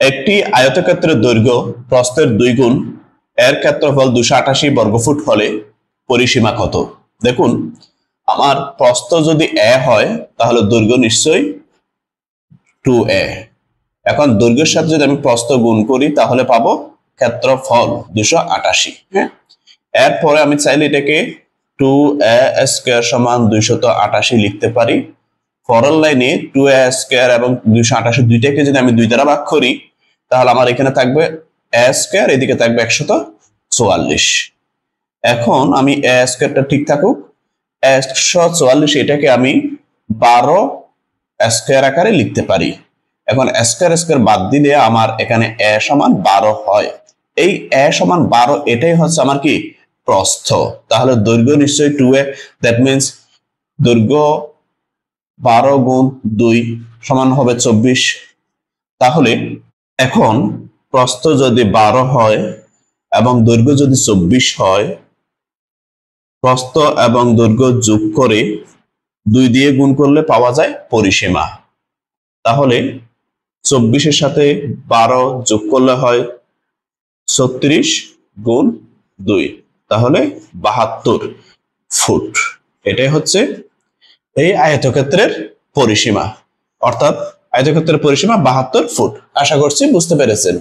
একটি আয়তক্ষেত্রের দৈর্ঘ্য প্রস্থের 2 গুণ, এর ক্ষেত্রফল 288 বর্গফুট হলে পরিসীমা কত? দেখুন, আমার প্রস্থ যদি a হয় তাহলে দৈর্ঘ্য নিশ্চয়ই 2a। এখন দৈর্ঘ্যের সাথে যদি আমি প্রস্থ গুণ করি তাহলে পাবো ক্ষেত্রফল 288। হ্যাঁ, এরপরে আমি চাইলে এটাকে 2a স্কয়ার সমান 288 লিখতে পারি। পরের লাইনে 2a স্কয়ার এবং 288 দুইটাকে যদি আমি 2 দ্বারা ভাগ করি তাহলে আমার এখানে থাকবে a স্কয়ার, এদিকে থাকবে 144। এখন আমি a স্কয়ারটা ঠিক থাকুক, 144 এটাকে আমি 12 স্কয়ার আকারে লিখতে পারি। এখন স্কয়ার স্কয়ার বাদ দিলে আমার এখানে a সমান 12 হয়। এই a সমান 12 এটাই হচ্ছে আমার কি প্রস্থ। তাহলে দৈর্ঘ্য নিশ্চয়ই 2a, দ্যাট মিন্স দৈর্ঘ্য 12 গুণ 2 সমান হবে 24। তাহলে এখন প্রস্থ যদি 12 হয় এবং দৈর্ঘ্য যদি 24 হয়, প্রস্থ এবং দৈর্ঘ্য যোগ করে 2 দিয়ে গুণ করলে পাওয়া যায় পরিসীমা। তাহলে 24-এর সাথে 12 যোগ করলে হয় 36 গুণ 2, তাহলে 72 ফুট। এটাই হচ্ছে এই আয়তক্ষেত্রের পরিসীমা, অর্থাৎ আয়তক্ষেত্রের পরিসীমা 72 ফুট। আশা করছি বুঝতে পেরেছেন।